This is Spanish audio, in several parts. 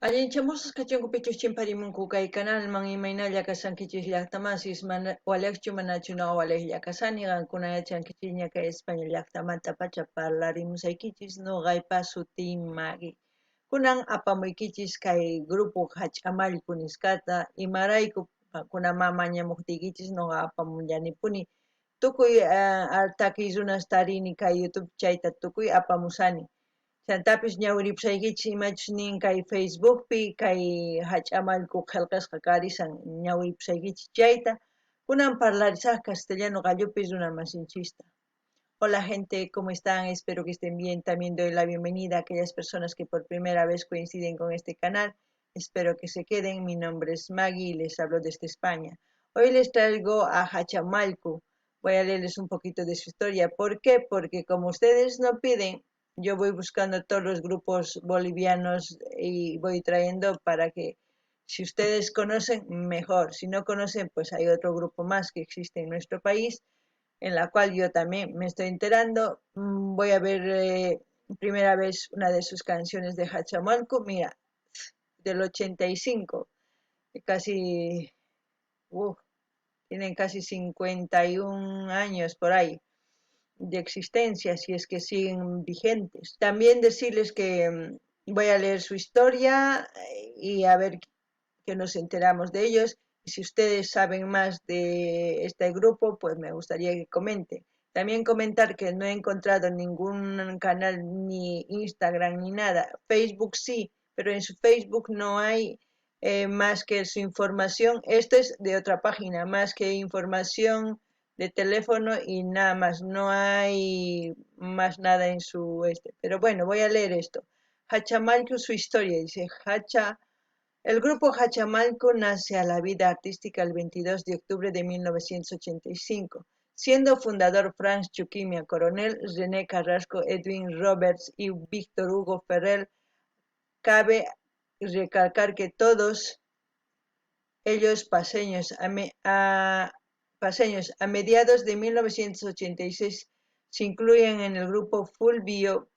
Allinchamusas kachunkupichus chimparimunku kay canalman imaynalla kasankichis llaqtamasis mana waleqchu manachu noqa waleqlla kasani qankuna yachankichikña kay España llaqtamanta pacha parlarimusaykichis noqaypa sutin Magui. Kunan apamuykichis kay grupo Hach'amayku nisqata imarayku kunama mañamuptikichis noqa apamunllanipuni tukuy takiy runas tarini kay YouTube chayta tukuy apamusani. Chantapis ñawiripusaykichis imachus nin kay Facebookpi kay Hach'amayku qillqasqa karisan ñawiripusaykichis chayta kunan parlarisaq castellano gallupi runa masinchista. Hola gente, ¿cómo están? Espero que estén bien. También doy la bienvenida a aquellas personas que por primera vez coinciden con este canal. Espero que se queden. Mi nombre es Maggie y les hablo desde España. Hoy les traigo a Hachamalcu. Voy a leerles un poquito de su historia. ¿Por qué? Porque como ustedes no piden, yo voy buscando todos los grupos bolivianos y voy trayendo para que si ustedes conocen, mejor. Si no conocen, pues hay otro grupo más que existe en nuestro país, en la cual yo también me estoy enterando. Voy a ver primera vez una de sus canciones de Hachamalcu, mira, del 85, casi, tienen casi 51 años por ahí de existencia, si es que siguen vigentes. También decirles que voy a leer su historia y a ver qué nos enteramos de ellos. Y si ustedes saben más de este grupo, pues me gustaría que comenten. También comentar que no he encontrado ningún canal, ni Instagram, ni nada. Facebook sí, pero en su Facebook no hay más que su información. Esto es de otra página, más que información de teléfono y nada más. No hay más nada en su Pero bueno, voy a leer esto. Hachamalcu, su historia, dice El grupo Hachamalcu nace a la vida artística el 22 de octubre de 1985, siendo fundador Franz Chuquimia Coronel, René Carrasco, Edwin Roberts y Víctor Hugo Ferrer. Cabe recalcar que todos ellos paseños a mediados de 1986 se incluyen en el grupo Fulvio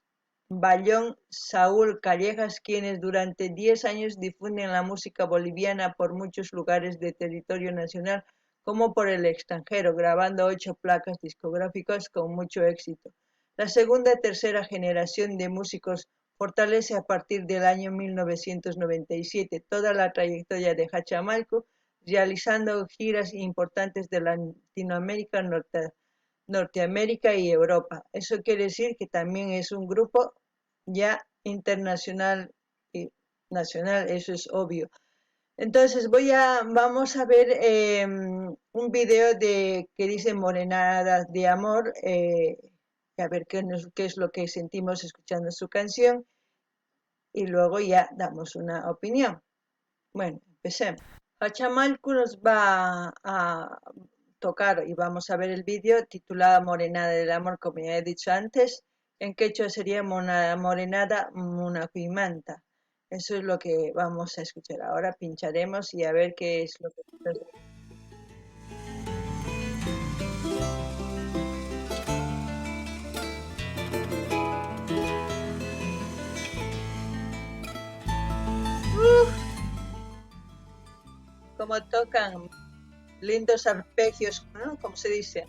Bayón Saúl Callejas, quienes durante 10 años difunden la música boliviana por muchos lugares de territorio nacional como por el extranjero, grabando 8 placas discográficas con mucho éxito. La segunda y tercera generación de músicos fortalece a partir del año 1997 toda la trayectoria de Hachamalcu, realizando giras importantes de Latinoamérica, Norteamérica y Europa. Eso quiere decir que también es un grupo ya internacional y nacional, eso es obvio. Entonces vamos a ver un video que dice Morenadas de Amor, a ver qué es lo que sentimos escuchando su canción y luego ya damos una opinión. Bueno, empecemos. Hachamalcu nos va a tocar y vamos a ver el vídeo titulado Morenada del Amor, como ya he dicho antes. En quechua sería Morenada Munacuimanta. Eso es lo que vamos a escuchar. Ahora pincharemos y a ver qué es lo que... Como tocan lindos arpegios, ¿no? Como se dice.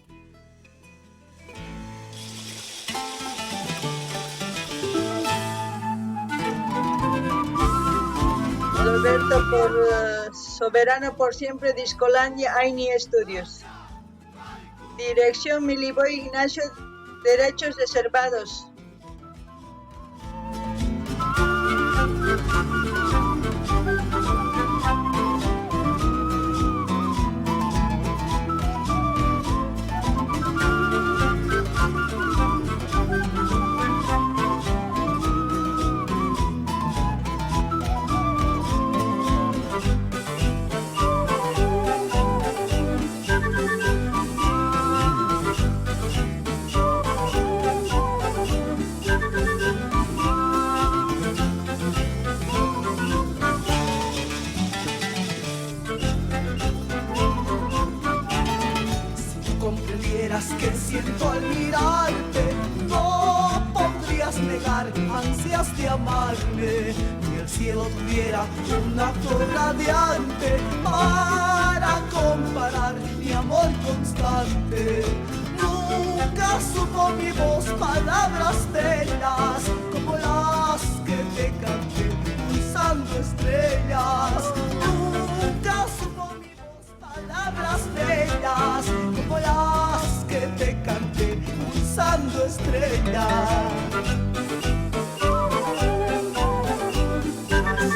Alberto por Soberano por siempre, Discolandia, Aini Estudios. Dirección Miliboy Ignacio, derechos reservados. Que siento al mirarte, no podrías negar negar ansias de amarme. Si el cielo tuviera una flor radiante para comparar mi amor constante, nunca supo mi voz palabras bellas como las que te canté usando estrellas. Nunca supo mi voz palabras bellas como las que te canté usando estrellas.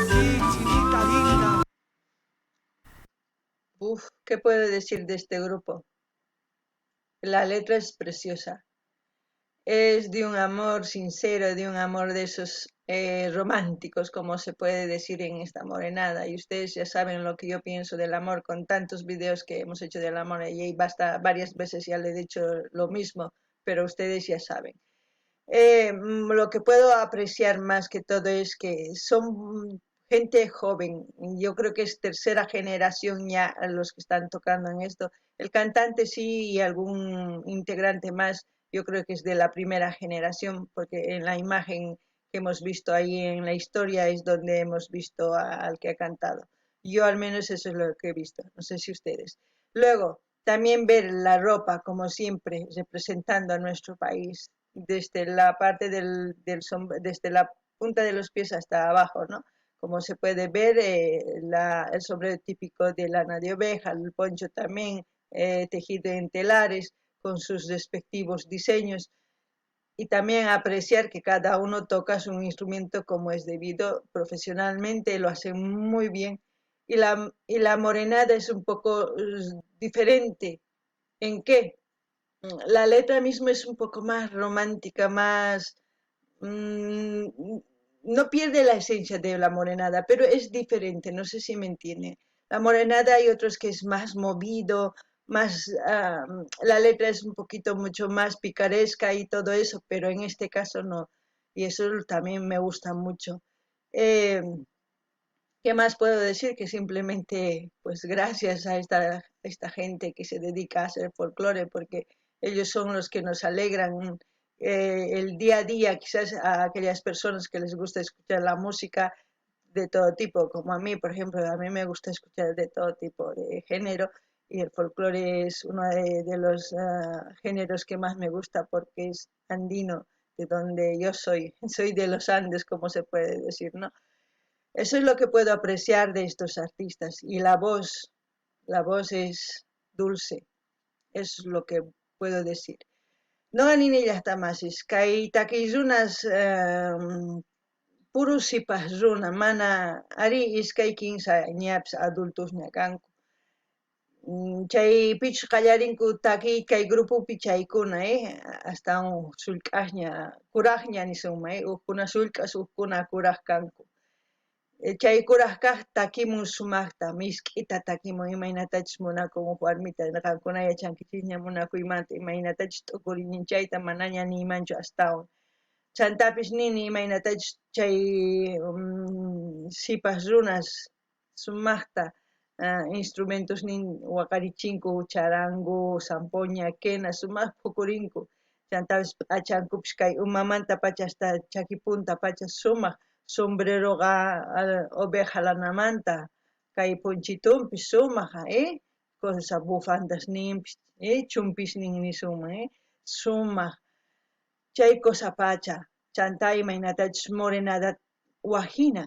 Sí, chinita linda. Uf, ¿qué puedo decir de este grupo? La letra es preciosa. Es de un amor sincero, de un amor de esos románticos, como se puede decir en esta morenada. Y ustedes ya saben lo que yo pienso del amor con tantos videos que hemos hecho del amor. Y basta, varias veces ya le he dicho lo mismo, pero ustedes ya saben. Lo que puedo apreciar más que todo es que son gente joven. Yo creo que es tercera generación ya los que están tocando en esto. El cantante sí y algún integrante más, yo creo que es de la primera generación, porque en la imagen que hemos visto ahí en la historia es donde hemos visto al que ha cantado. Yo al menos eso es lo que he visto, no sé si ustedes. Luego, también ver la ropa, como siempre, representando a nuestro país, desde la parte desde la punta de los pies hasta abajo, ¿no? Como se puede ver, el sombrero típico de lana de oveja, el poncho también tejido en telares, con sus respectivos diseños, y también apreciar que cada uno toca su instrumento como es debido profesionalmente, lo hacen muy bien. Y la morenada es un poco diferente. ¿En qué? La letra misma es un poco más romántica, más... mmm, no pierde la esencia de la morenada, pero es diferente, no sé si me entienden. La morenada hay otros que es más movido, más... la letra es un poquito mucho más picaresca y todo eso, pero en este caso no. Y eso también me gusta mucho. Eh, ¿Qué más puedo decir? Que simplemente, pues gracias a esta gente que se dedica a hacer folclore, porque ellos son los que nos alegran el día a día, quizás a aquellas personas que les gusta escuchar la música de todo tipo, como a mí, por ejemplo, a mí me gusta escuchar de todo tipo de género y el folclore es uno de los géneros que más me gusta porque es andino, de donde yo soy, soy de los Andes, como se puede decir, ¿no? Eso es lo que puedo apreciar de estos artistas. Y la voz es dulce, es lo que puedo decir. No anini llaqtamasis, kay takirunas purusipas runa, mana ari iskay kinsa ñaps adultos ñakanku. Chay pichus qallarinku taki kay grupupi chaykuna, hasta un sulk'aqña, kuraqña nisunman, ukkuna sulk'as, ukkuna kuraq kanku. Chay kuraq kaq takimun sumaqta, misk'ita takimun imaynatachus munakun huk warmita, qankuna yachankichis ña munakuymanta imaynatachus t'ukurininchayta manaña niymanchu astawan. Chantapis nini imaynatachus chay sipas runas sumaqta instrumentos nin waqarichinku, charango, zampoña, quena, sumaq phukurinku. Chantapis p'achankupis kay umamanta pacha hasta chakipunta pacha sumaq sombreroqa oveja lanamanta, kay ponchitumpis sumaq, cosa bufandas ninpis, chumpisnin nisunman, sumaq, chay cosa pacha, chanta imaynatachus morenada wajina,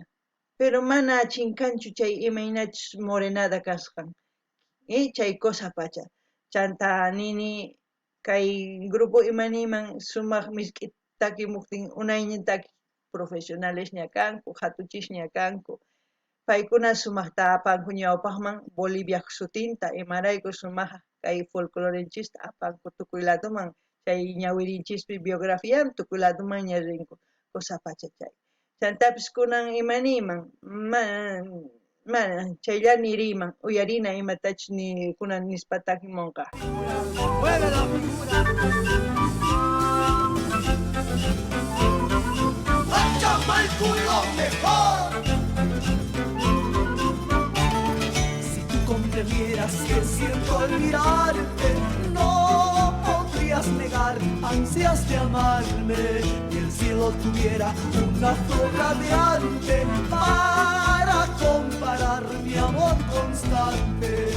pero mana chinkanchu chay imaynachus morenada kasqan, chay cosa pacha, chanta nini kay grupo imaniman sumaq misk'it takimuptin unayñataki profesionales ña kanku, hatuchis ña kanku. Paykuna sumaqta apanku ñawpaqman Bolivia sutinta, imarayku sumaqa kay folclorenchista apanku tukuy ladoman, chay ñawirinchikpi biografiaman tukuy ladoman ña rinku, cosa pacha chay. Chantapis kunan imaniyman, mana chaylla niriyman, uyarina imatachus ni kunan nispa takimunqa. Si tú comprendieras que siento al mirarte, no podría podrías negar ansias de amarme. Si el cielo tuviera una flor radiante para comparar mi amor constante.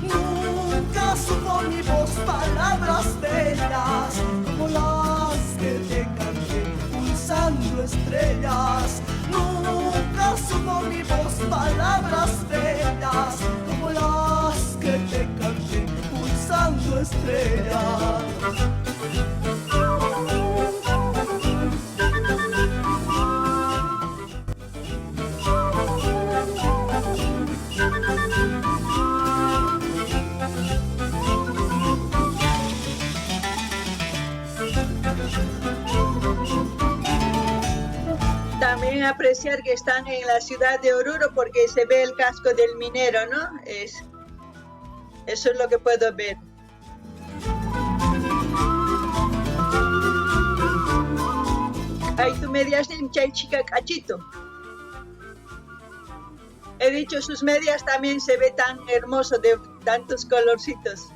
Nunca supo mi voz palabras bellas como las que te canté pulsando estrellas. Nunca supo mi voz palabras bellas como las que te canté pulsando estrellas. También apreciar que están en la ciudad de Oruro porque se ve el casco del minero, ¿no? Eso es lo que puedo ver. Ay, tú medias de chay chica cachito. He dicho, sus medias también se ve tan hermoso de tantos colorcitos.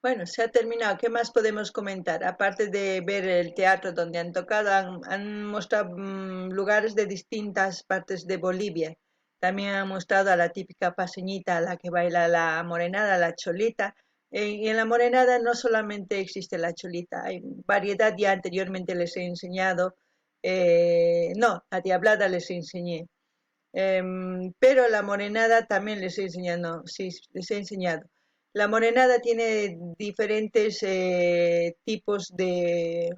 Bueno, se ha terminado. ¿Qué más podemos comentar? Aparte de ver el teatro donde han tocado, han mostrado lugares de distintas partes de Bolivia. También han mostrado a la típica paseñita, la que baila la morenada, la cholita. Y en la morenada no solamente existe la cholita, hay variedad, ya anteriormente les he enseñado. No, la diablada les enseñé. Pero la morenada también les he enseñado, sí, les he enseñado. La morenada tiene diferentes tipos de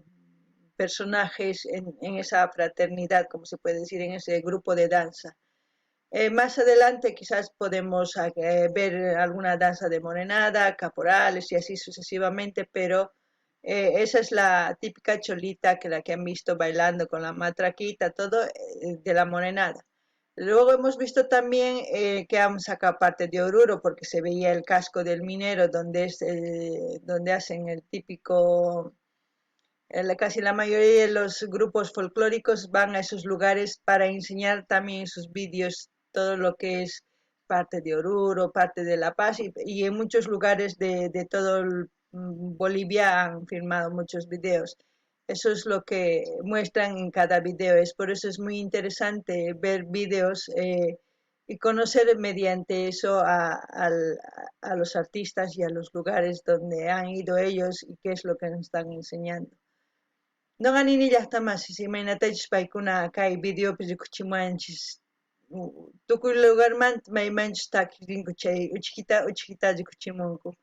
personajes en esa fraternidad, como se puede decir, en ese grupo de danza. Más adelante quizás podemos ver alguna danza de morenada, caporales y así sucesivamente, pero esa es la típica cholita que la que han visto bailando con la matraquita, todo de la morenada. Luego hemos visto también que han sacado parte de Oruro porque se veía el casco del minero donde hacen el típico, casi la mayoría de los grupos folclóricos van a esos lugares para enseñar también en sus vídeos todo lo que es parte de Oruro, parte de La Paz y en muchos lugares de todo Bolivia han filmado muchos videos. Eso es lo que muestran en cada video. Por eso es muy interesante ver videos y conocer mediante eso a los artistas y a los lugares donde han ido ellos y qué es lo que nos están enseñando. No ganini llaqtamas imaynatachus paykuna kay videopi rikuchimanchis tukuy lugarmanta maymanchus takirinku chay uchikita rikuchimunku.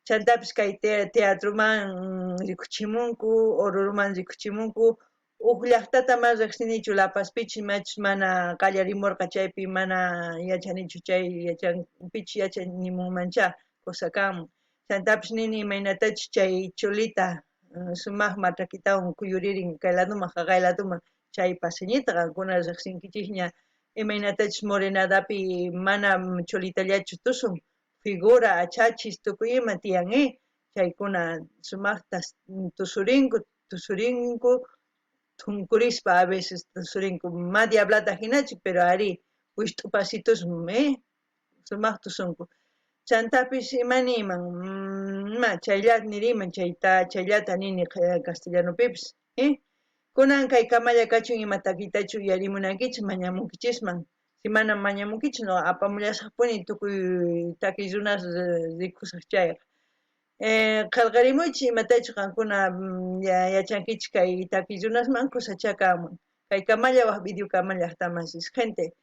Chantapis kay teatruman rikuchimunku, Oruruman rikuchimunku, huk llaqtata mas riqsinichu La Pazpichis imachus mana qallarimurqa chaypi mana yachanichu chay yachanpichu yachanimunmancha kusaqanman. Chantapis nini imaynatachus chay chulita sumaq matraquitawan kuyuririn kay laduman haqay laduman chay paseñita qankuna riqsinkichikña imaynatachus morenadapi mana chulitallachu tusun figura achachis tukuy ima tiyan chaykuna sumaqta tusurinku thunkurispa a veces tusurinku ma diablata hinachu pero ari wishtu pasitos sumaq tusunku chantapis imaniman chayllata niriman chayllata nini castellanopipis kunan kay kamalla kachun ima takitachu yarimunankichis mañamunkichisman si mana mañamunkichis no apamullasaqpuni tukuy takiy runas rikusaq chayqa qallqarimuychis imatachu qankuna yachankichis kay takiy runasman kusachakanman kay kamallawaq video kamallaqtamas gente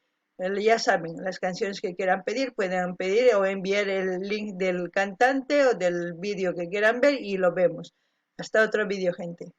ya saben, las canciones que quieran pedir, pueden pedir o enviar el link del cantante o del vídeo que quieran ver y lo vemos. Hasta otro vídeo, gente.